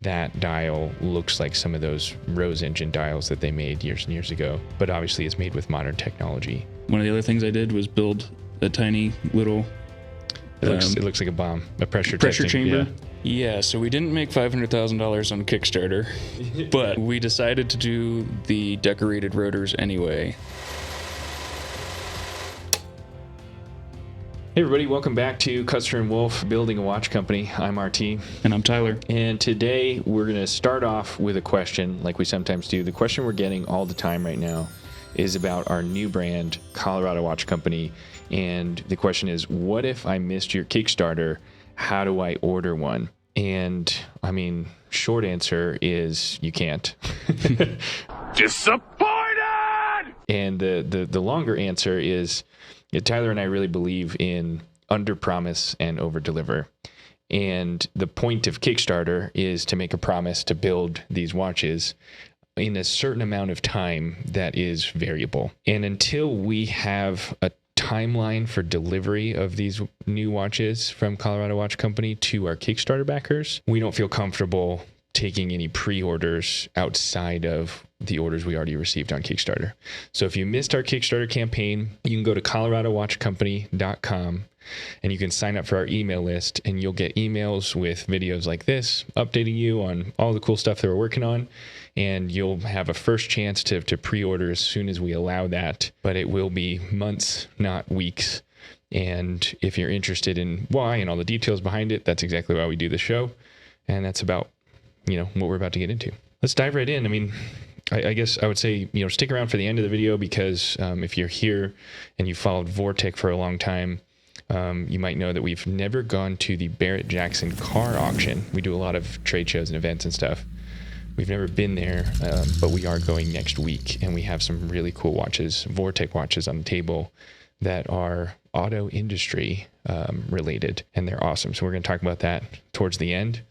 that dial looks like some of those Rose engine dials that they made years and years ago, but obviously it's made with modern technology. One of the other things I did was build a tiny little... It looks like a bomb, a pressure chamber. Yeah, so we didn't make $500,000 on Kickstarter, but we decided to do the decorated rotors anyway. Hey everybody, welcome back to Custer and Wolfe Building a Watch Company. I'm RT. And I'm Tyler. And today we're going to start off with a question like we sometimes do. The question we're getting all the time right now is about our new brand, Colorado Watch Company. And the question is, what if I missed your Kickstarter? How do I order one? And I mean, short answer is you can't. Disappointed! And the longer answer is, Tyler and I really believe in under promise and over deliver. And the point of Kickstarter is to make a promise to build these watches in a certain amount of time that is variable. And until we have a timeline for delivery of these new watches from Colorado Watch Company to our Kickstarter backers, we don't feel comfortable taking any pre-orders outside of the orders we already received on Kickstarter. So if you missed our Kickstarter campaign, you can go to coloradowatchcompany.com and you can sign up for our email list, and you'll get emails with videos like this updating you on all the cool stuff that we're working on. And you'll have a first chance to pre-order as soon as we allow that, but it will be months, not weeks. And if you're interested in why and all the details behind it, that's exactly why we do the show. And that's about, what we're about to get into. Let's dive right in. I mean, I guess I would say, stick around for the end of the video, because if you're here and you followed Vortec for a long time, you might know that we've never gone to the Barrett-Jackson car auction. We do a lot of trade shows and events and stuff. We've never been there, but we are going next week, and we have some really cool watches, Vortec watches on the table that are auto industry related, and they're awesome. So we're going to talk about that towards the end.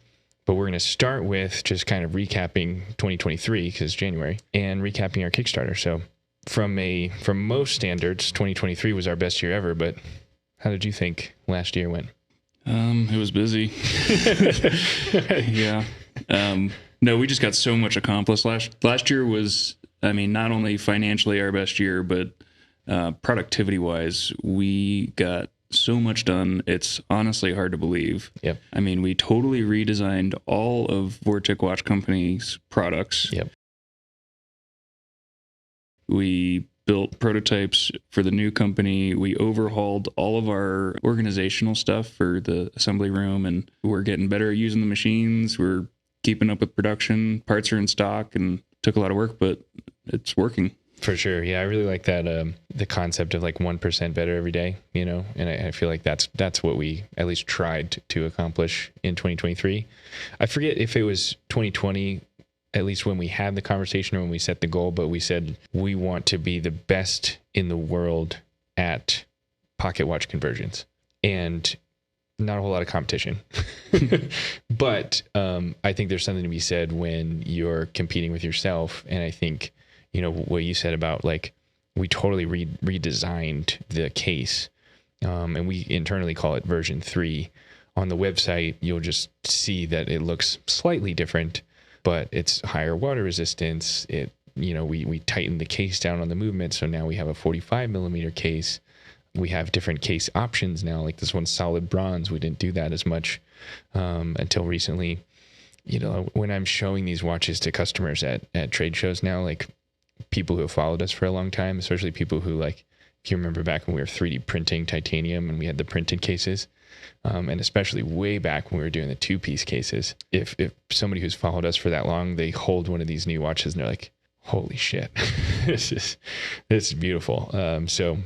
But we're going to start with just kind of recapping 2023, because it's January, and recapping our Kickstarter. So from most standards, 2023 was our best year ever. But how did you think last year went? It was busy. Yeah. No, we just got so much accomplished. Last year was, not only financially our best year, but productivity-wise, we got so much done. It's honestly hard to believe. Yep. We totally redesigned all of Vortec Watch Company's products. Yep. We built prototypes for the new company. We overhauled all of our organizational stuff for the assembly room, and we're getting better at using the machines. We're keeping up with production. Parts are in stock, and took a lot of work, but it's working. For sure. Yeah, I really like that, the concept of like 1% better every day, and I feel like that's what we at least tried to accomplish in 2023. I forget if it was 2020, at least when we had the conversation or when we set the goal, but we said we want to be the best in the world at pocket watch conversions, and not a whole lot of competition. But I think there's something to be said when you're competing with yourself. And I think, what you said about like, we totally redesigned the case. And we internally call it version 3. On the website, you'll just see that it looks slightly different, but it's higher water resistance. We tightened the case down on the movement. So now we have a 45 millimeter case. We have different case options now. Like this one's solid bronze. We didn't do that as much until recently. When I'm showing these watches to customers at trade shows now, like people who have followed us for a long time, especially people who, like, if you remember back when we were 3D printing titanium and we had the printed cases, and especially way back when we were doing the 2-piece cases, if somebody who's followed us for that long, they hold one of these new watches and they're like, holy shit, this is beautiful. So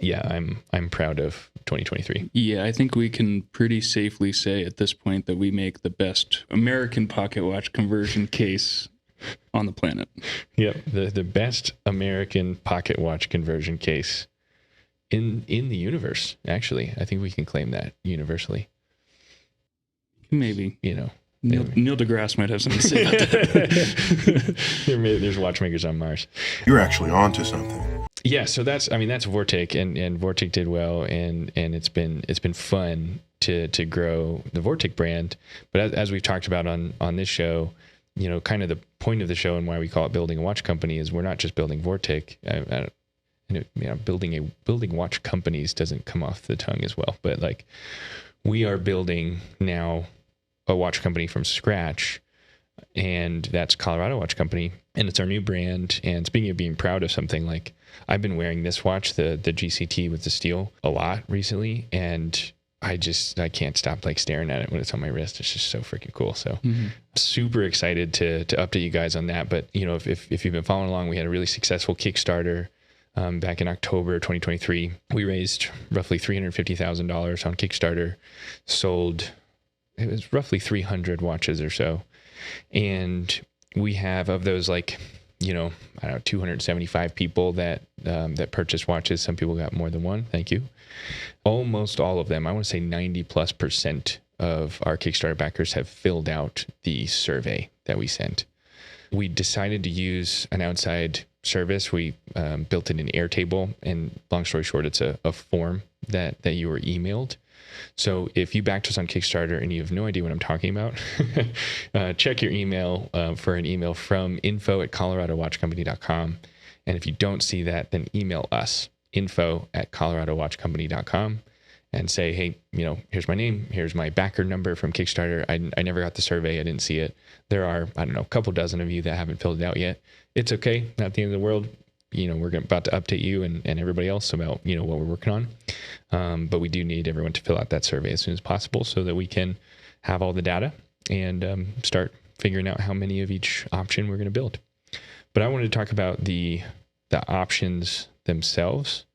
yeah, I'm proud of 2023. Yeah, I think we can pretty safely say at this point that we make the best American pocket watch conversion case on the planet. Yep, the best American pocket watch conversion case in the universe. Actually, I think we can claim that universally. Maybe. Neil deGrasse might have something to say about that. There's watchmakers on Mars. You're actually onto something. Yeah, so that's Vortic, and Vortic did well, and it's been fun to grow the Vortic brand. But as we've talked about on this show, kind of the point of the show and why we call it Building a Watch Company is we're not just building Vortic. Building watch companies doesn't come off the tongue as well, but like we are building now a watch company from scratch, and that's Colorado Watch Company, and it's our new brand. And speaking of being proud of something, like I've been wearing this watch, the GCT with the steel, a lot recently, and I can't stop like staring at it when it's on my wrist. It's just so freaking cool. So super excited to update you guys on that. But if you've been following along, we had a really successful Kickstarter back in October 2023. We raised roughly $350,000 on Kickstarter, sold, it was roughly 300 watches or so. And we have, of those, like, I don't know, 275 people that purchased watches. Some people got more than one. Thank you. Almost all of them, I want to say 90+% of our Kickstarter backers have filled out the survey that we sent. We decided to use an outside service. We built it in Airtable, and long story short, it's a form that you were emailed. So if you backed us on Kickstarter and you have no idea what I'm talking about, check your email for an email from info@coloradowatchcompany.com. And if you don't see that, then email us, info@coloradowatchcompany.com, and say, hey, here's my name, here's my backer number from Kickstarter. I never got the survey. I didn't see it. There are, I don't know, a couple dozen of you that haven't filled it out yet. It's okay. Not the end of the world. We're about to update you and everybody else about, what we're working on. But we do need everyone to fill out that survey as soon as possible so that we can have all the data and start figuring out how many of each option we're going to build. But I wanted to talk about the options themselves.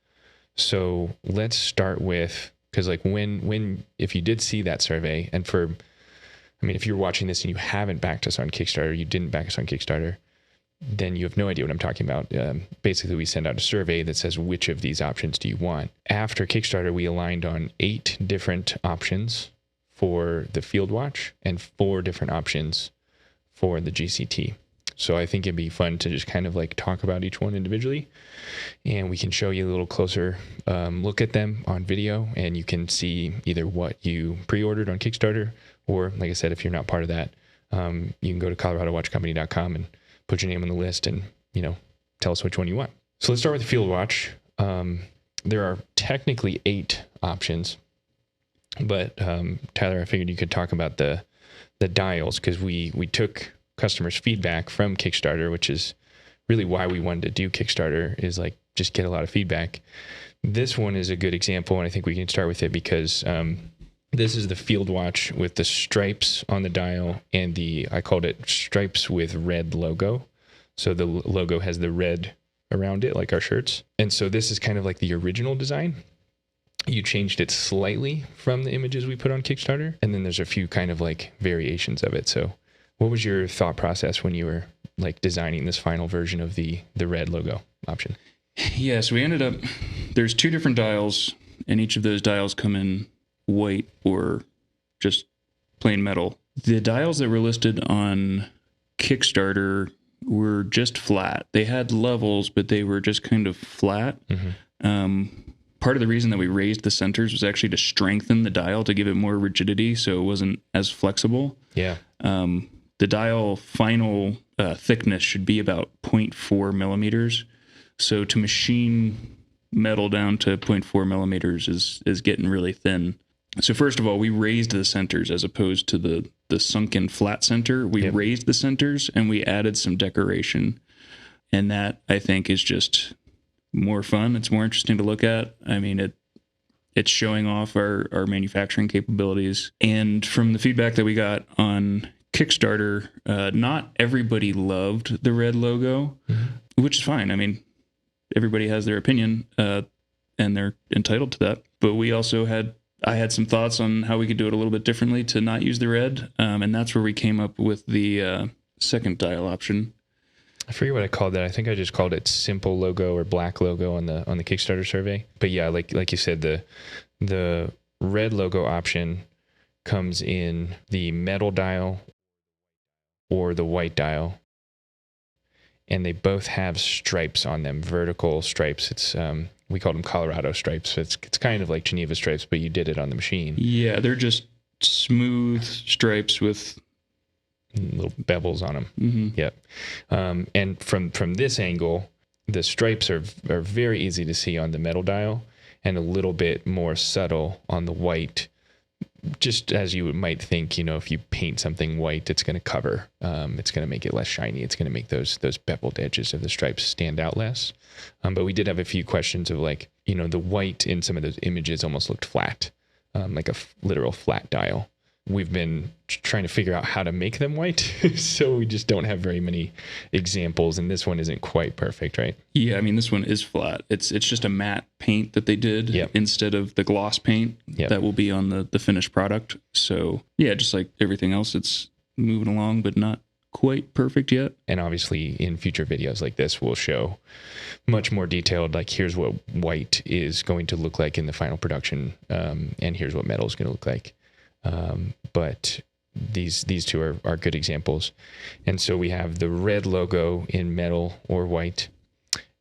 So let's start with, because like if you did see that survey, and if you're watching this and you haven't backed us on Kickstarter, you didn't back us on Kickstarter, then you have no idea what I'm talking about. Basically, we send out a survey that says, which of these options do you want? After Kickstarter, we aligned on 8 different options for the Field Watch and 4 different options for the GCT. So I think it'd be fun to just kind of like talk about each one individually, and we can show you a little closer look at them on video, and you can see either what you pre-ordered on Kickstarter, or like I said, if you're not part of that, you can go to coloradowatchcompany.com and put your name on the list and, tell us which one you want. So let's start with the Field Watch. There are technically 8 options, but Tyler, I figured you could talk about the dials, because we took customers' feedback from Kickstarter, which is really why we wanted to do Kickstarter, is like just get a lot of feedback. This one is a good example, and I think we can start with it because this is the Field Watch with the stripes on the dial, and I called it stripes with red logo. So the logo has the red around it, like our shirts. And so this is kind of like the original design. You changed it slightly from the images we put on Kickstarter, and then there's a few kind of like variations of it. So what was your thought process when you were like designing this final version of the red logo option? Yeah, so we ended up, there's 2 different dials, and each of those dials come in white or just plain metal. The dials that were listed on Kickstarter were just flat. They had levels, but they were just kind of flat. Part of the reason that we raised the centers was actually to strengthen the dial, to give it more rigidity so it wasn't as flexible. Yeah. The dial final thickness should be about 0.4 millimeters. So to machine metal down to 0.4 millimeters is getting really thin. So first of all, we raised the centers as opposed to the sunken flat center. We raised the centers and we added some decoration. And that, I think, is just more fun. It's more interesting to look at. I mean, it's showing off our manufacturing capabilities. And from the feedback that we got on Kickstarter, not everybody loved the red logo, which is fine. I mean, everybody has their opinion, and they're entitled to that. But I had some thoughts on how we could do it a little bit differently to not use the red, and that's where we came up with the second dial option. I forget what I called that. I think I just called it simple logo or black logo on the Kickstarter survey. But yeah, like you said, the red logo option comes in the metal dial or the white dial. and they both have stripes on them, vertical stripes. It's we call them Colorado stripes. It's kind of like Geneva stripes, but you did it on the machine. Yeah, they're just smooth stripes with little bevels on them. Mm-hmm. Yep. And from this angle, the stripes are very easy to see on the metal dial, and a little bit more subtle on the white. Just as you might think, if you paint something white, it's going to cover. It's going to make it less shiny. It's going to make those beveled edges of the stripes stand out less. But we did have a few questions of the white in some of those images almost looked flat, like a literal flat dial. We've been trying to figure out how to make them white, so we just don't have very many examples, and this one isn't quite perfect, right? Yeah, I mean, this one is flat. It's just a matte paint that they did instead of the gloss paint that will be on the finished product. So, yeah, just like everything else, it's moving along, but not quite perfect yet. And obviously, in future videos like this, we'll show much more detailed, like here's what white is going to look like in the final production, and here's what metal is going to look like. But these two are good examples. And so we have the red logo in metal or white,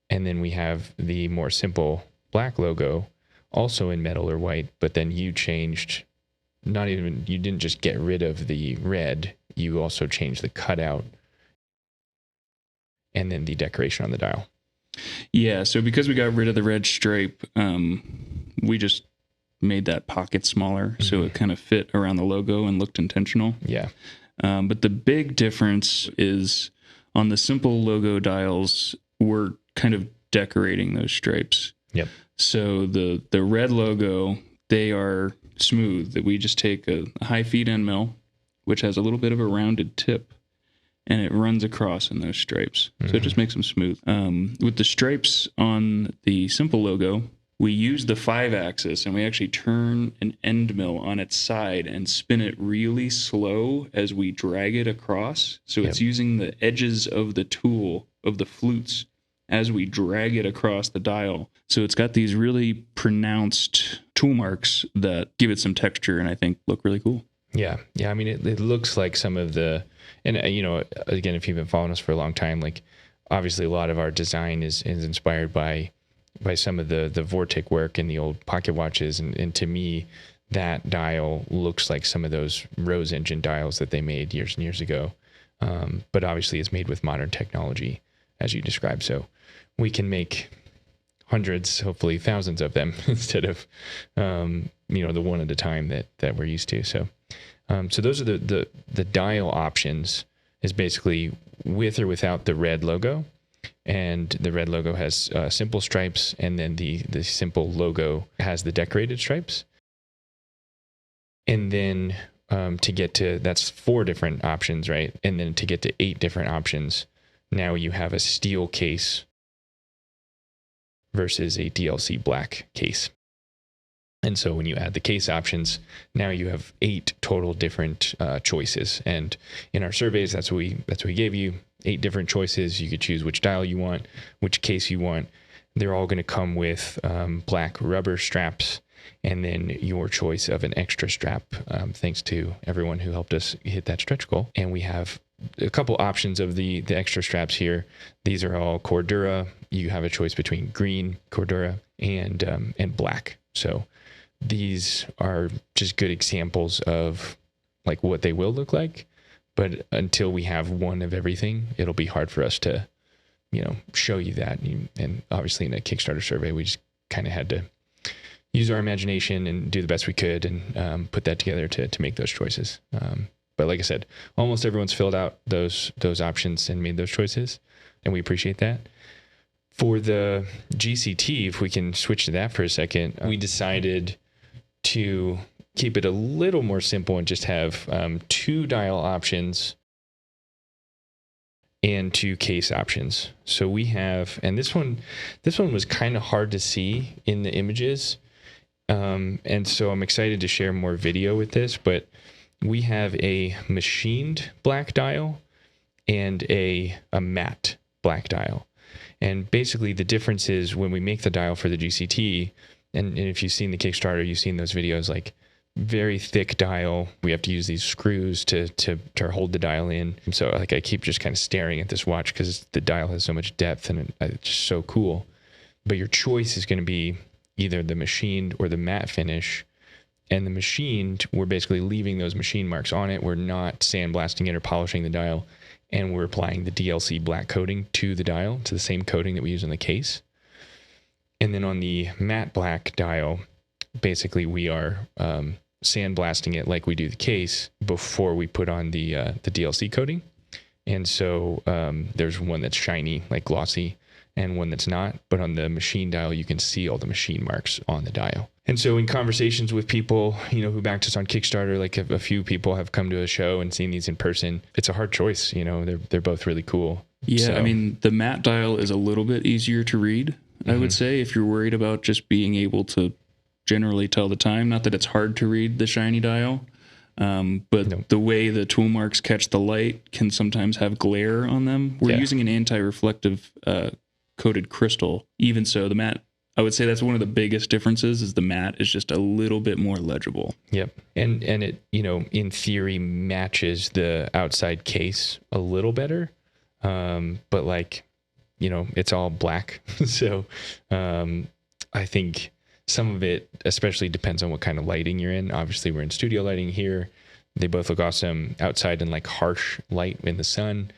and then we have the more simple black logo also in metal or white, but then you changed, you didn't just get rid of the red, you also changed the cutout and then the decoration on the dial. Yeah, so because we got rid of the red stripe, we just made that pocket smaller, so it kind of fit around the logo and looked intentional. Yeah. But the big difference is on the simple logo dials, we're kind of decorating those stripes. Yep. So the red logo, they are smooth. That we just take a high feed end mill, which has a little bit of a rounded tip, and it runs across in those stripes. So it just makes them smooth. With the stripes on the simple logo, we use the 5-axis, and we actually turn an end mill on its side and spin it really slow as we drag it across. So it's using the edges of the tool, of the flutes, as we drag it across the dial. So it's got these really pronounced tool marks that give it some texture and I think look really cool. Yeah. I mean, it looks like some of the, and again, if you've been following us for a long time, like obviously a lot of our design is inspired by some of the Vortic work in the old pocket watches. And to me, that dial looks like some of those Rose engine dials that they made years and years ago. But obviously it's made with modern technology, as you described. So we can make hundreds, hopefully thousands of them instead of, the one at a time that we're used to. So those are the dial options is basically with or without the red logo. And the red logo has simple stripes, and then the simple logo has the decorated stripes. And then to get to, that's 4 different options, right? And then to get to 8 different options, now you have a steel case versus a DLC black case. And so when you add the case options, now you have 8 total different choices. And in our surveys, that's what we gave you. 8 different choices. You could choose which dial you want, which case you want. They're all going to come with black rubber straps, and then your choice of an extra strap, thanks to everyone who helped us hit that stretch goal. And we have a couple options of the extra straps here. These are all Cordura. You have a choice between green Cordura and black. So these are just good examples of like what they will look like. But until we have one of everything, it'll be hard for us to, show you that. And obviously in a Kickstarter survey, we just kind of had to use our imagination and do the best we could and put that together to make those choices. But like I said, almost everyone's filled out those options and made those choices, and we appreciate that. For the GCT, if we can switch to that for a second, we decided to keep it a little more simple and just have 2 dial options and 2 case options. So we have, and this one was kind of hard to see in the images. And so I'm excited to share more video with this, but we have a machined black dial and a matte black dial. And basically the difference is when we make the dial for the GCT, and if you've seen the Kickstarter, you've seen those videos, like very thick dial. We have to use these screws to hold the dial in. And so like I keep just kind of staring at this watch because the dial has so much depth and it's just so cool. But your choice is going to be either the machined or the matte finish. And the machined, we're basically leaving those machine marks on it. We're not sandblasting it or polishing the dial. And we're applying the DLC black coating to the dial, to the same coating that we use in the case. And then on the matte black dial, basically we are sandblasting it like we do the case before we put on the DLC coating. And so there's one that's shiny, like glossy, and one that's not. But on the machine dial, you can see all the machine marks on the dial. And so in conversations with people, who backed us on Kickstarter, like a few people have come to a show and seen these in person. It's a hard choice. They're both really cool. Yeah, so, I mean, the matte dial is a little bit easier to read, I would say, if you're worried about just being able to generally tell the time. Not that it's hard to read the shiny dial, but the way the tool marks catch the light can sometimes have glare on them. We're using an anti-reflective coated crystal. Even so, the matte, I would say that's one of the biggest differences, is the matte is just a little bit more legible. Yep. And it, in theory matches the outside case a little better. But it's all black. So I think some of it especially depends on what kind of lighting you're in. Obviously we're in studio lighting here. They both look awesome outside in like harsh light in the sun.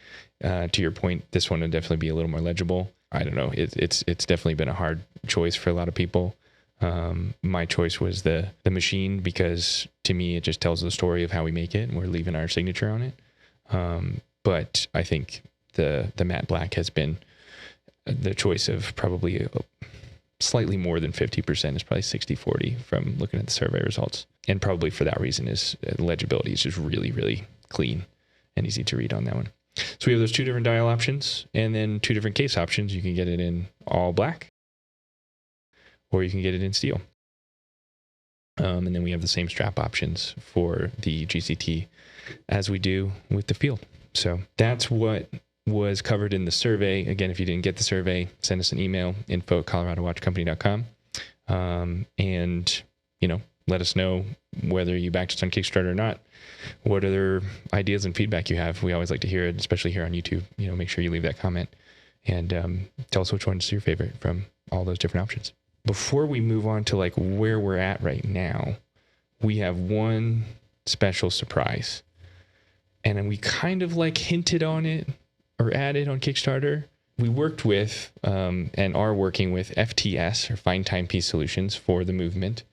To your point, this one would definitely be a little more legible. I don't know. It's definitely been a hard choice for a lot of people. My choice was the machine, because to me, it just tells the story of how we make it and we're leaving our signature on it. But I think the matte black has been the choice of probably slightly more than 50%. Is probably 60-40 from looking at the survey results. And probably for that reason is legibility is just really, really clean and easy to read on that one. So we have those two different dial options and then two different case options. You can get it in all black or you can get it in steel. And then we have the same strap options for the GCT as we do with the Field. So that's what was covered in the survey. Again, if you didn't get the survey, send us an email, info@coloradowatchcompany.com. And, let us know whether you backed us on Kickstarter or not. What other ideas and feedback you have. We always like to hear it, especially here on YouTube. Make sure you leave that comment and tell us which one's your favorite from all those different options. Before we move on to like where we're at right now, we have one special surprise. And then we kind of like hinted on it or added on Kickstarter. We worked with and are working with FTS, or Fine Timepiece Solutions, for the movement.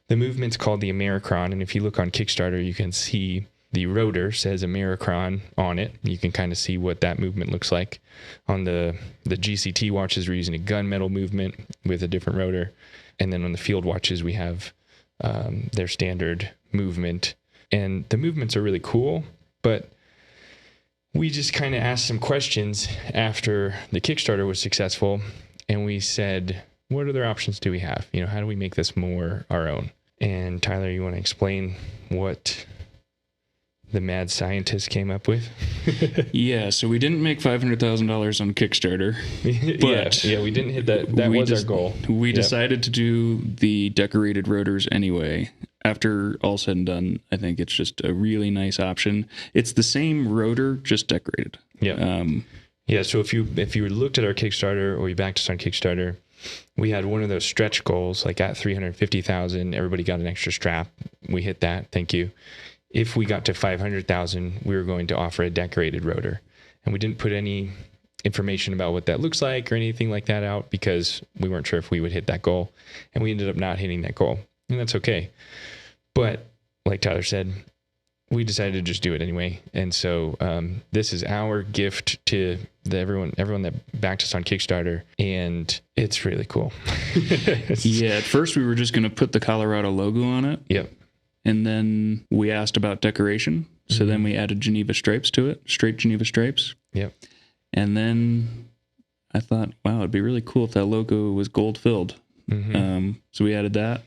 The movement's called the Americron, and if you look on Kickstarter, you can see the rotor says Americron on it. You can kind of see what that movement looks like. On the GCT watches, we're using a gunmetal movement with a different rotor. And then on the Field watches, we have their standard movement. And the movements are really cool, but we just kind of asked some questions after the Kickstarter was successful, and we said, what other options do we have? How do we make this more our own? And Tyler, you want to explain what the mad scientist came up with? Yeah, so we didn't make $500,000 on Kickstarter, but yeah, we didn't hit that. That was our goal. We decided to do the decorated rotors anyway. After all said and done, I think it's just a really nice option. It's the same rotor, just decorated. Yeah. So if you looked at our Kickstarter or you backed us on Kickstarter, we had one of those stretch goals, like at 350,000, everybody got an extra strap. We hit that. Thank you. If we got to 500,000, we were going to offer a decorated rotor, and we didn't put any information about what that looks like or anything like that out because we weren't sure if we would hit that goal, and we ended up not hitting that goal, and that's okay. But like Tyler said, we decided to just do it anyway. And so this is our gift to everyone that backed us on Kickstarter, and it's really cool. Yeah, at first we were just going to put the Colorado logo on it. Yep. And then we asked about decoration. So then we added Geneva stripes to it, straight Geneva stripes. Yep. And then I thought, wow, it'd be really cool if that logo was gold filled. So we added that.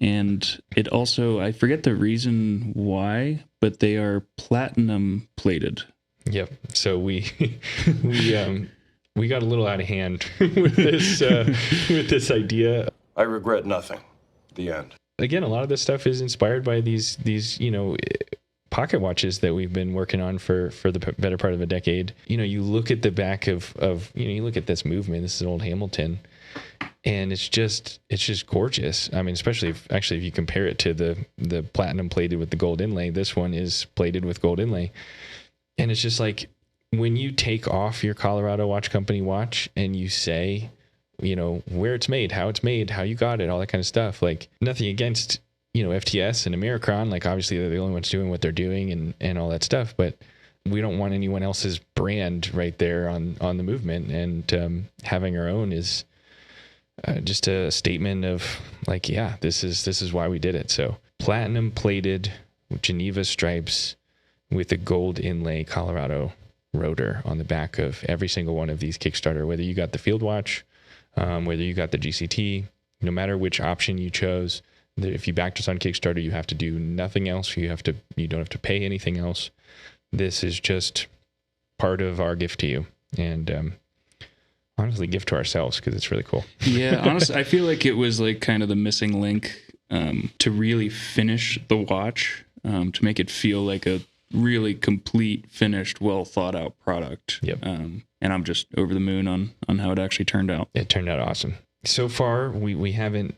And it also, I forget the reason why, but they are platinum plated. Yep. So we got a little out of hand with this idea. I regret nothing. The end. again, a lot of this stuff is inspired by these pocket watches that we've been working on for the better part of a decade. You look at the back of you look at this movement. This is an old Hamilton, and it's just gorgeous. I mean, especially if you compare it to the platinum plated with the gold inlay. This one is plated with gold inlay, and it's just like when you take off your Colorado Watch Company watch and you say, where it's made, how you got it, all that kind of stuff. Like, nothing against FTS and Americron, like obviously they're the only ones doing what they're doing and all that stuff, but we don't want anyone else's brand right there on the movement, and having our own is just a statement of like, yeah, this is why we did it. So platinum plated Geneva stripes with a gold inlay Colorado rotor on the back of every single one of these Kickstarter, whether you got the field watch, whether you got the GCT, no matter which option you chose. If you backed us on Kickstarter, you have to do nothing else. You don't have to pay anything else. This is just part of our gift to you, and honestly, gift to ourselves, because it's really cool. Yeah, honestly, I feel like it was like kind of the missing link to really finish the watch, to make it feel like a really complete, finished, well thought out product. Yep. And I'm just over the moon on how it actually turned out. It turned out awesome. So far, we haven't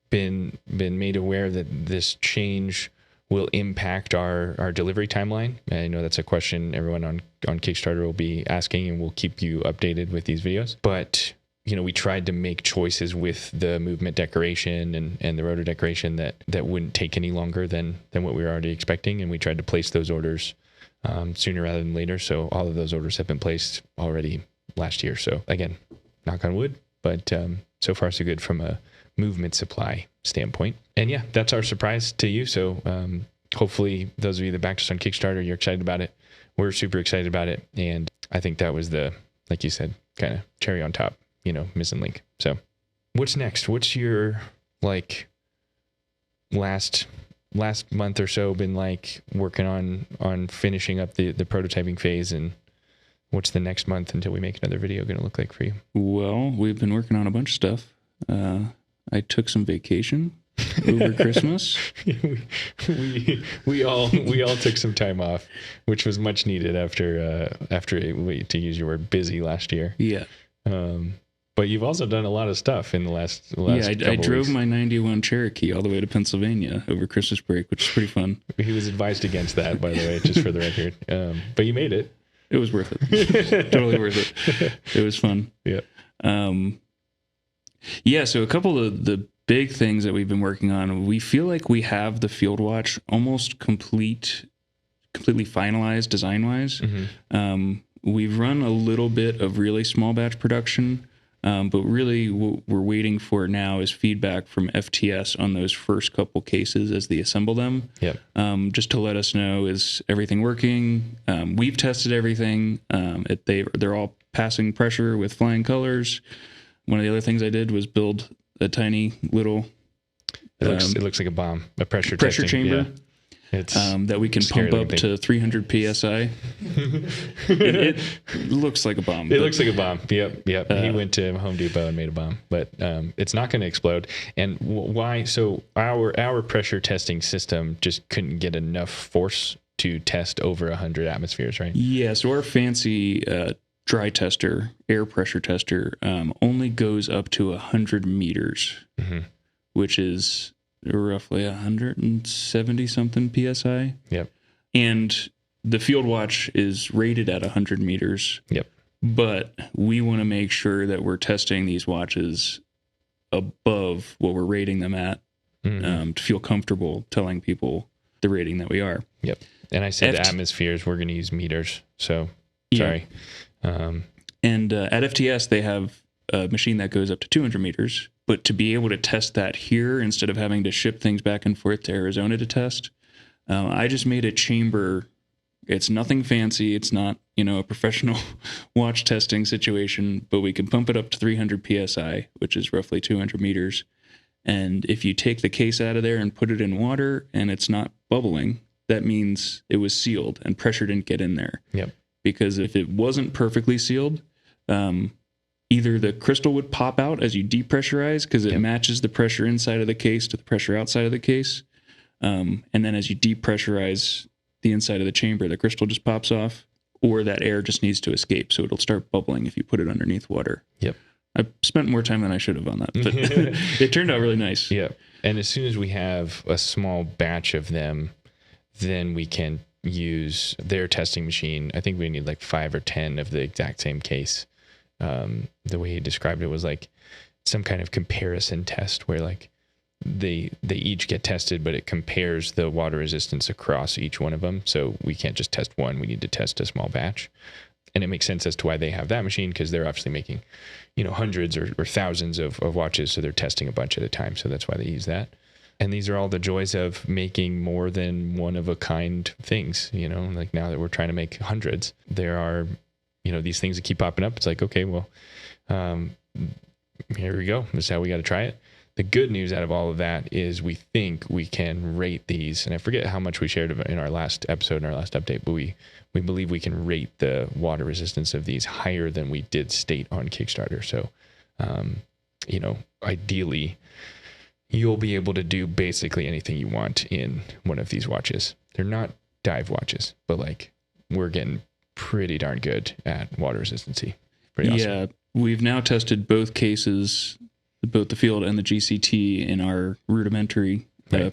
been made aware that this change will impact our delivery timeline. I know that's a question everyone on Kickstarter will be asking, and we'll keep you updated with these videos. But we tried to make choices with the movement decoration and the rotor decoration that wouldn't take any longer than what we were already expecting, and we tried to place those orders sooner rather than later. So all of those orders have been placed already last year. So again, knock on wood, but so far so good from a movement supply standpoint. And yeah, that's our surprise to you. So hopefully those of you that backed us on Kickstarter, you're excited about it. We're super excited about it. And I think that was the, like you said, kind of cherry on top, missing link. So what's next? What's your last month or so been like working on finishing up the prototyping phase, and what's the next month until we make another video going to look like for you? Well, we've been working on a bunch of stuff. I took some vacation over Christmas. we all took some time off, which was much needed after to use your word, busy last year. Yeah. But you've also done a lot of stuff in the last yeah, I drove my 91 Cherokee all the way to Pennsylvania over Christmas break, which is pretty fun. He was advised against that, by the way, just for the record. But you made it. It was worth it. Totally worth it. It was fun. Yeah. Yeah, so a couple of the big things that we've been working on, we feel like we have the field watch almost completely finalized design-wise. Mm-hmm. We've run a little bit of really small batch production, but really what we're waiting for now is feedback from FTS on those first couple cases as they assemble them. Yep. Just to let us know, is everything working? We've tested everything. They're all passing pressure with flying colors. One of the other things I did was build a tiny little... It looks like a bomb, a pressure chamber. Yeah. It's that we can pump up to 300 PSI. it looks like a bomb. It looks like a bomb. Yep. He went to Home Depot and made a bomb, but it's not going to explode. And why? So our pressure testing system just couldn't get enough force to test over 100 atmospheres, right? Yeah, so our fancy dry tester, air pressure tester, only goes up to 100 meters, mm-hmm. which is roughly 170 something PSI. Yep. And the field watch is rated at 100 meters. Yep. But we want to make sure that we're testing these watches above what we're rating them at, mm-hmm. To feel comfortable telling people the rating that we are. Yep. And I said atmospheres, we're going to use meters. So sorry. Yeah. And at FTS, they have a machine that goes up to 200 meters. But to be able to test that here, instead of having to ship things back and forth to Arizona to test, I just made a chamber. It's nothing fancy. It's not, a professional watch testing situation, but we can pump it up to 300 PSI, which is roughly 200 meters. And if you take the case out of there and put it in water and it's not bubbling, that means it was sealed and pressure didn't get in there. Yep. Because if it wasn't perfectly sealed, either the crystal would pop out as you depressurize because it matches the pressure inside of the case to the pressure outside of the case. And then as you depressurize the inside of the chamber, the crystal just pops off, or that air just needs to escape. So it'll start bubbling if you put it underneath water. Yep. I spent more time than I should have on that, but it turned out really nice. Yeah. And as soon as we have a small batch of them, then we can use their testing machine. I think we need like 5 or 10 of the exact same case. The way he described it was like some kind of comparison test where like they each get tested, but it compares the water resistance across each one of them. So we can't just test one. We need to test a small batch. And it makes sense as to why they have that machine, because they're obviously making, hundreds or thousands of watches. So they're testing a bunch at a time. So that's why they use that. And these are all the joys of making more than one of a kind things, like now that we're trying to make hundreds, there are, these things that keep popping up. It's like, okay, well, here we go. This is how we got to try it. The good news out of all of that is we think we can rate these, and I forget how much we shared in our last episode, in our last update, but we believe we can rate the water resistance of these higher than we did state on Kickstarter. So, ideally, you'll be able to do basically anything you want in one of these watches. They're not dive watches, but like we're getting pretty darn good at water resistancy. Pretty awesome. Yeah, we've now tested both cases, both the field and the GCT, in our rudimentary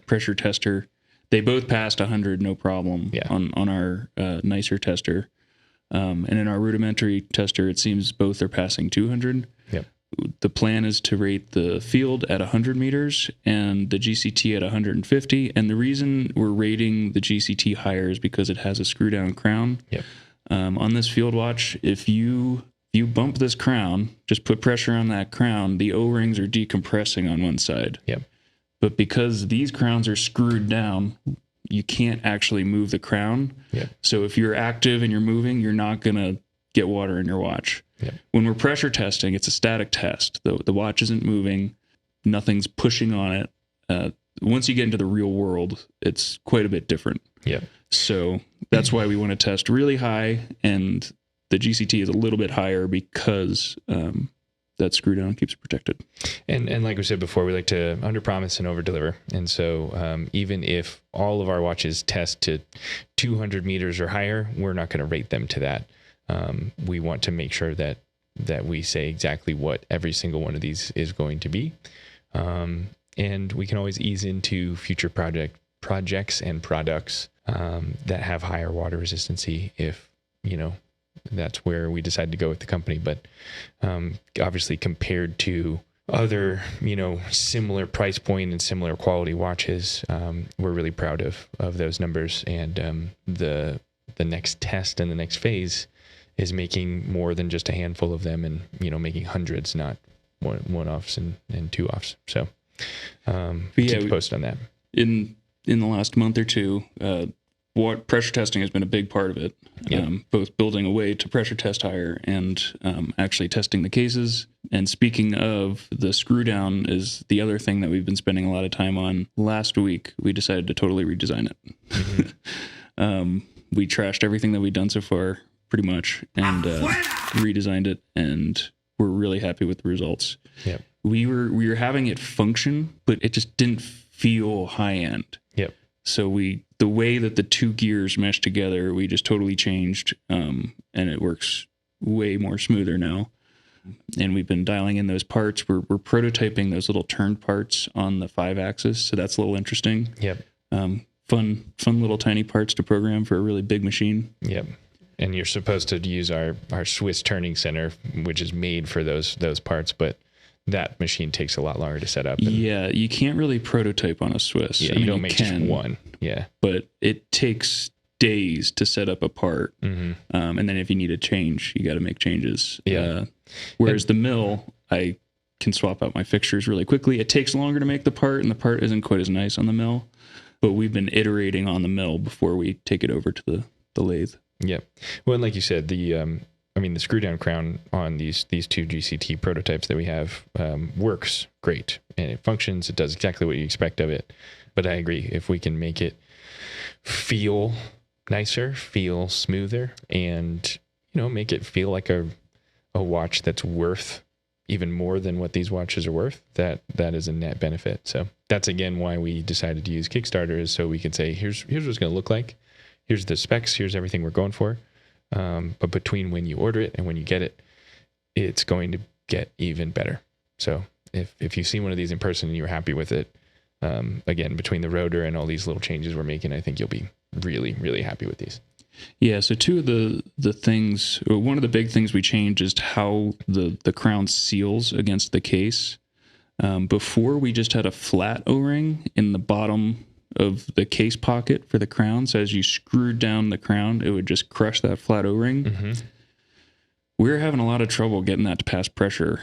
pressure tester. They both passed 100, no problem, on our nicer tester. And in our rudimentary tester, it seems both are passing 200. Yep. The plan is to rate the field at 100 meters and the GCT at 150. And the reason we're rating the GCT higher is because it has a screw-down crown. Yep. On this field watch, if you bump this crown, just put pressure on that crown, the O-rings are decompressing on one side. Yep. But because these crowns are screwed down, you can't actually move the crown. Yep. So if you're active and you're moving, you're not going to get water in your watch. Yep. When we're pressure testing, it's a static test. The watch isn't moving. Nothing's pushing on it. Once you get into the real world, it's quite a bit different. Yep. So that's why we want to test really high, and the GCT is a little bit higher because that screw down keeps it protected. And like we said before, we like to underpromise and overdeliver. And so even if all of our watches test to 200 meters or higher, we're not going to rate them to that. We want to make sure that we say exactly what every single one of these is going to be. And we can always ease into future projects and products that have higher water resistancy if, that's where we decide to go with the company. But obviously compared to other, similar price point and similar quality watches, we're really proud of those numbers. And the next test and the next phase is making more than just a handful of them and, making hundreds, not one-offs and two-offs. So keep you posted on that. In the last month or two, pressure testing has been a big part of it. Yep. Both building a way to pressure test higher and actually testing the cases. And speaking of, the screw down is the other thing that we've been spending a lot of time on. Last week, we decided to totally redesign it. Mm-hmm. We trashed everything that we'd done so far, pretty much, and redesigned it, and we're really happy with the results. Yep. We were having it function, but it just didn't feel high end. Yep. So the way that the two gears mesh together, we just totally changed, and it works way more smoother now. And we've been dialing in those parts. We're prototyping those little turned parts on the 5-axis, so that's a little interesting. Yep. Fun little tiny parts to program for a really big machine. Yep. And you're supposed to use our Swiss turning center, which is made for those parts, but that machine takes a lot longer to set up. Yeah, you can't really prototype on a Swiss. Yeah, you don't make just one. Yeah. But it takes days to set up a part. Mm-hmm. And then if you need a change, you got to make changes. Yeah. Whereas the mill, I can swap out my fixtures really quickly. It takes longer to make the part, and the part isn't quite as nice on the mill. But we've been iterating on the mill before we take it over to the lathe. Yep. Well, and like you said, the screw down crown on these two GCT prototypes that we have works great, and it functions. It does exactly what you expect of it. But I agree, if we can make it feel nicer, feel smoother, and make it feel like a watch that's worth even more than what these watches are worth, that is a net benefit. So that's again why we decided to use Kickstarter, is so we could say, here's what it's going to look like. Here's the specs. Here's everything we're going for. But between when you order it and when you get it, it's going to get even better. So if you've seen one of these in person and you're happy with it, again, between the rotor and all these little changes we're making, I think you'll be really, really happy with these. Yeah, so two of the things, or one of the big things we changed is how the crown seals against the case. Before, we just had a flat O-ring in the bottom of the case pocket for the crown. So as you screwed down the crown, it would just crush that flat O-ring. Mm-hmm. We were having a lot of trouble getting that to pass pressure.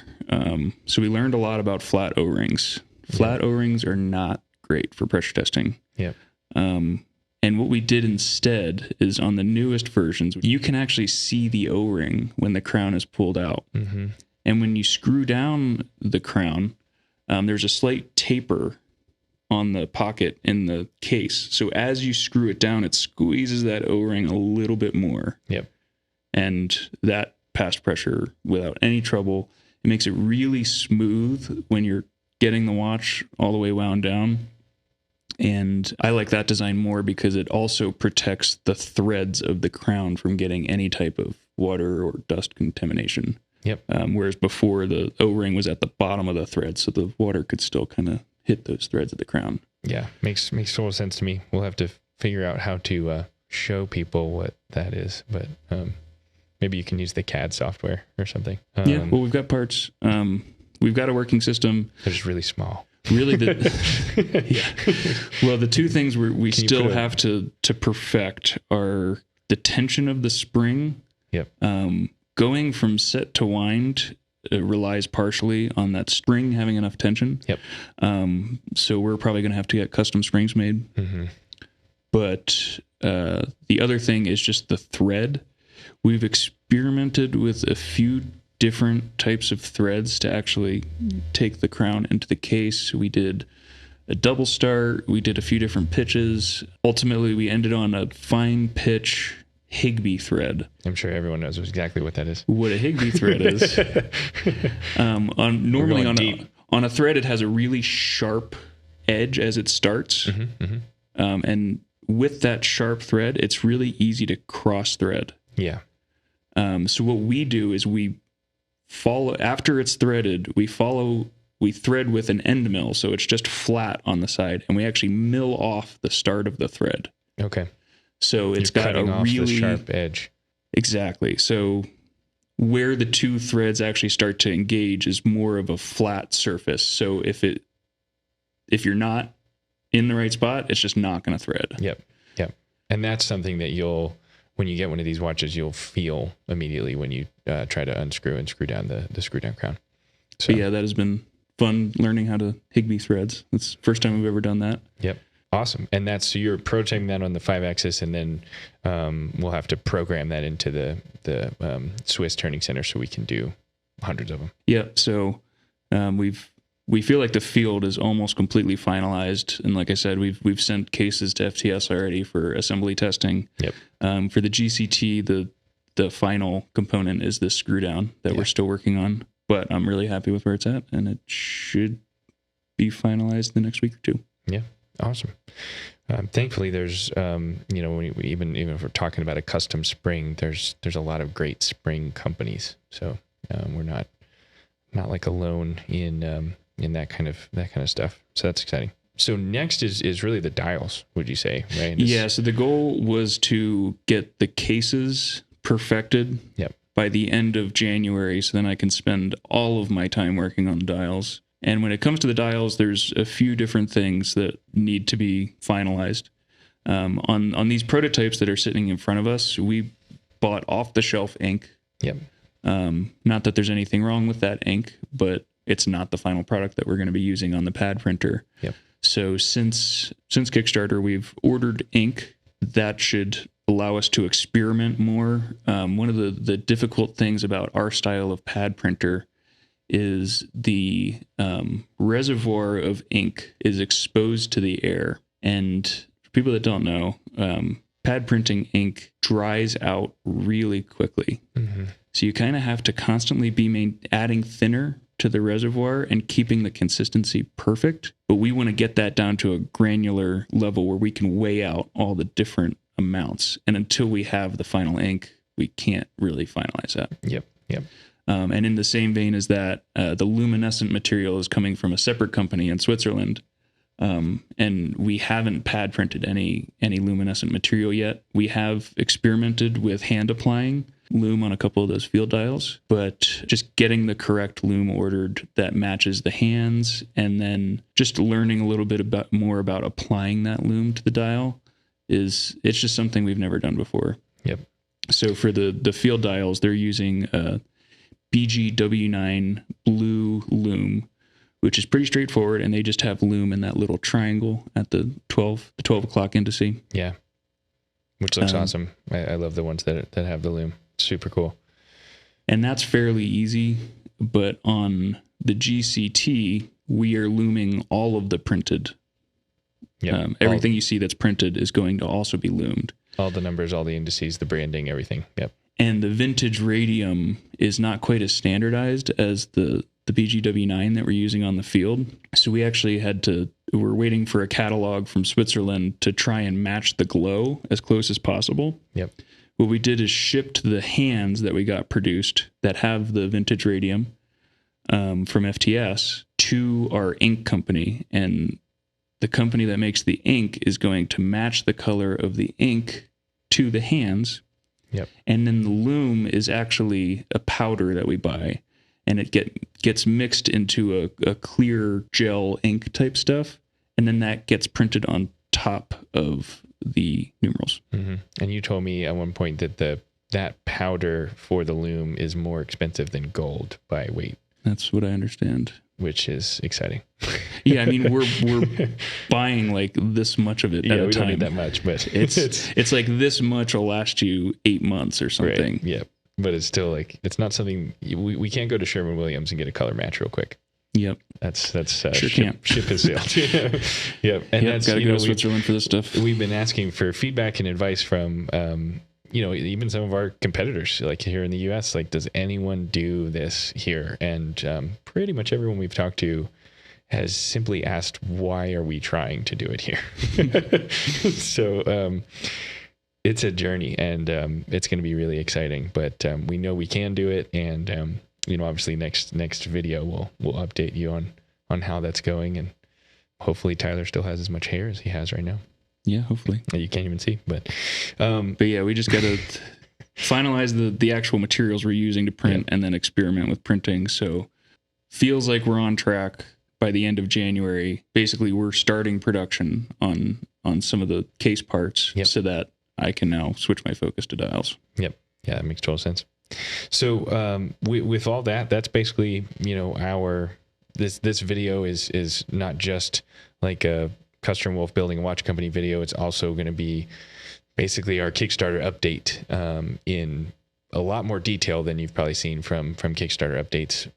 So we learned a lot about flat O-rings. Flat O-rings are not great for pressure testing. Yeah. And what we did instead is, on the newest versions, you can actually see the O-ring when the crown is pulled out. Mm-hmm. And when you screw down the crown, there's a slight taper on the pocket in the case. So as you screw it down, it squeezes that O-ring a little bit more. Yep. And that passed pressure without any trouble. It makes it really smooth when you're getting the watch all the way wound down. And I like that design more because it also protects the threads of the crown from getting any type of water or dust contamination. Yep. Whereas before, the O-ring was at the bottom of the thread, so the water could still kind of hit those threads of the crown. Yeah, makes total sense to me. We'll have to figure out how to show people what that is, but maybe you can use the CAD software or something. Yeah, well, we've got parts. We've got a working system. They're just really small. Really, yeah. Well, the two things we still have to perfect are the tension of the spring. Yep. Going from set to wind relies partially on that spring having enough tension. Yep. So we're probably going to have to get custom springs made. Mm-hmm. But the other thing is just the thread. We've experimented with a few different types of threads to actually take the crown into the case. We did a double start. We did a few different pitches. Ultimately, we ended on a fine pitch Higbee thread. I'm sure everyone knows exactly what that is. What a Higbee thread is. Normally on a thread, it has a really sharp edge as it starts. Mm-hmm, mm-hmm. And with that sharp thread, it's really easy to cross thread. Yeah. So what we do is we follow, after it's threaded, we thread with an end mill, so it's just flat on the side, and we actually mill off the start of the thread. Okay. So it's got a really sharp edge. Exactly. So where the two threads actually start to engage is more of a flat surface. So if you're not in the right spot, it's just not going to thread. Yep. And that's something that when you get one of these watches, you'll feel immediately when you try to unscrew and screw down the screw down crown. So yeah, that has been fun learning how to Higbee threads. It's the first time we've ever done that. Yep. Awesome. And so you're prototyping that on the 5-axis, and then we'll have to program that into the Swiss turning center so we can do hundreds of them. Yeah. So we feel like the field is almost completely finalized, and like I said, we've sent cases to FTS already for assembly testing. Yep. For the GCT, the final component is this screw down that we're still working on, but I'm really happy with where it's at, and it should be finalized the next week or two. Yeah. Awesome. Thankfully, there's even if we're talking about a custom spring, there's a lot of great spring companies. So we're not like alone in that kind of stuff. So that's exciting. So next is really the dials, would you say, right? Yeah. So the goal was to get the cases perfected by the end of January, so then I can spend all of my time working on the dials. And when it comes to the dials, there's a few different things that need to be finalized. On these prototypes that are sitting in front of us, we bought off-the-shelf ink. Yep. Not that there's anything wrong with that ink, but it's not the final product that we're going to be using on the pad printer. Yep. So since Kickstarter, we've ordered ink that should allow us to experiment more. One of the difficult things about our style of pad printer is the reservoir of ink is exposed to the air. And for people that don't know, pad printing ink dries out really quickly. Mm-hmm. So you kind of have to constantly be adding thinner to the reservoir and keeping the consistency perfect. But we want to get that down to a granular level where we can weigh out all the different amounts. And until we have the final ink, we can't really finalize that. Yep. And in the same vein as that, the luminescent material is coming from a separate company in Switzerland. And we haven't pad printed any luminescent material yet. We have experimented with hand applying lume on a couple of those field dials, but just getting the correct lume ordered that matches the hands, and then just learning a little bit more about applying that lume to the dial it's just something we've never done before. Yep. So for the field dials, they're using BGW9 blue lume, which is pretty straightforward, and they just have lume in that little triangle at the 12 o'clock indice. Yeah, which looks awesome. I love the ones that have the lume. Super cool. And that's fairly easy, but on the GCT, we are luming all of the printed. Yeah, everything you see that's printed is going to also be lumed. All the numbers, all the indices, the branding, everything. Yep. And the vintage radium is not quite as standardized as the BGW9 that we're using on the field. So we actually we're waiting for a catalog from Switzerland to try and match the glow as close as possible. Yep. What we did is shipped the hands that we got produced that have the vintage radium from FTS to our ink company. And the company that makes the ink is going to match the color of the ink to the hands. Yep. And then the lume is actually a powder that we buy, and it gets mixed into a clear gel ink type stuff, and then that gets printed on top of the numerals. Mm-hmm. And you told me at one point that that powder for the lume is more expensive than gold by weight. That's what I understand. Which is exciting. Yeah, I mean we're buying like this much of it at a time. We don't need that much, but it's like this much will last you 8 months or something. Right. Yeah, but it's still like it's not something we can't go to Sherwin-Williams and get a color match real quick. Yep, that's sure ship has sailed. Yep, and that's gotta go to Switzerland for this stuff. We've been asking for feedback and advice from even some of our competitors, like here in the U.S. Like, does anyone do this here? And pretty much everyone we've talked to has simply asked, why are we trying to do it here? So it's a journey, and it's going to be really exciting. But we know we can do it, and obviously next video we'll update you on how that's going, and hopefully Tyler still has as much hair as he has right now. Yeah, hopefully. You can't even see, but yeah, we just got to finalize the actual materials we're using to print, and then experiment with printing. So feels like we're on track. By the end of January, basically we're starting production on some of the case parts, so that I can now switch my focus to dials. Yep. Yeah, that makes total sense. So with all that, that's basically, our this video is not just like a Custer and Wolfe building a watch company video. It's also going to be basically our Kickstarter update in a lot more detail than you've probably seen from Kickstarter updates,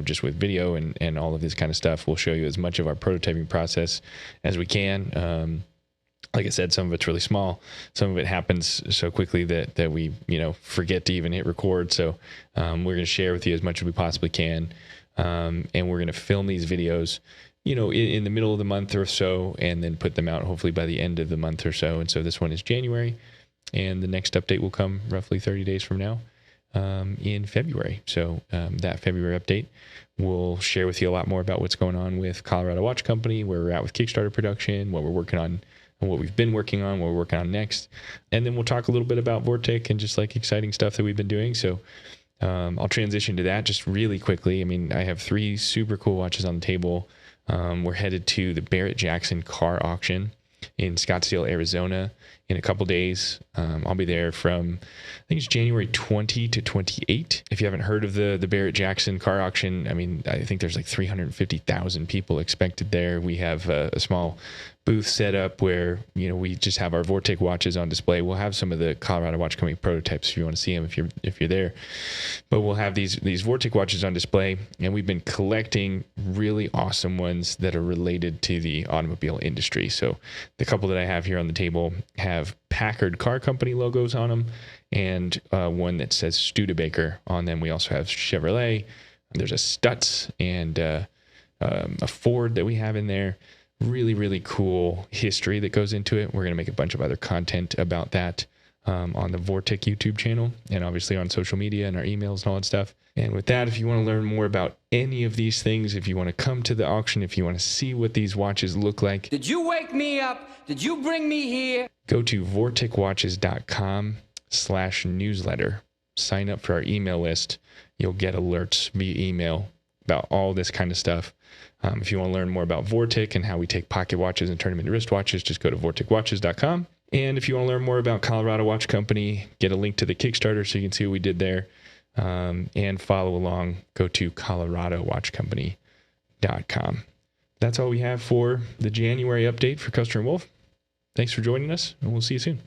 just with video and all of this kind of stuff. We'll show you as much of our prototyping process as we can. Like I said, some of it's really small. Some of it happens so quickly that we, forget to even hit record. So we're going to share with you as much as we possibly can. And we're going to film these videos, in the middle of the month or so, and then put them out hopefully by the end of the month or so. And so this one is January, and the next update will come roughly 30 days from now in February. So that February update will share with you a lot more about what's going on with Colorado Watch Company, where we're at with Kickstarter production, what we're working on, and what we've been working on, what we're working on next. And then we'll talk a little bit about Vortic and just like exciting stuff that we've been doing. So I'll transition to that just really quickly. I mean, I have 3 super cool watches on the table. We're headed to the Barrett-Jackson car auction in Scottsdale, Arizona in a couple days. I'll be there from, I think it's January 20 to 28. If you haven't heard of the Barrett-Jackson car auction, I mean, I think there's like 350,000 people expected there. We have a small booth set up where, we just have our Vortic watches on display. We'll have some of the Colorado Watch Company prototypes if you want to see them, if you're there. But we'll have these Vortic watches on display, and we've been collecting really awesome ones that are related to the automobile industry. So the couple that I have here on the table have Packard Car Company logos on them, and one that says Studebaker on them. We also have Chevrolet, There's a Stutz and a Ford that we have in there. Really, really cool history that goes into it. We're going to make a bunch of other content about that on the Vortic YouTube channel and obviously on social media and our emails and all that stuff. And with that, if you want to learn more about any of these things, if you want to come to the auction, if you want to see what these watches look like. Did you wake me up? Did you bring me here? Go to vorticwatches.com/newsletter. Sign up for our email list. You'll get alerts via email about all this kind of stuff. If you want to learn more about Vortic and how we take pocket watches and turn them into wristwatches, just go to vorticwatches.com. And if you want to learn more about Colorado Watch Company, get a link to the Kickstarter so you can see what we did there. And follow along, go to coloradowatchcompany.com. That's all we have for the January update for Custer and Wolfe. Thanks for joining us, and we'll see you soon.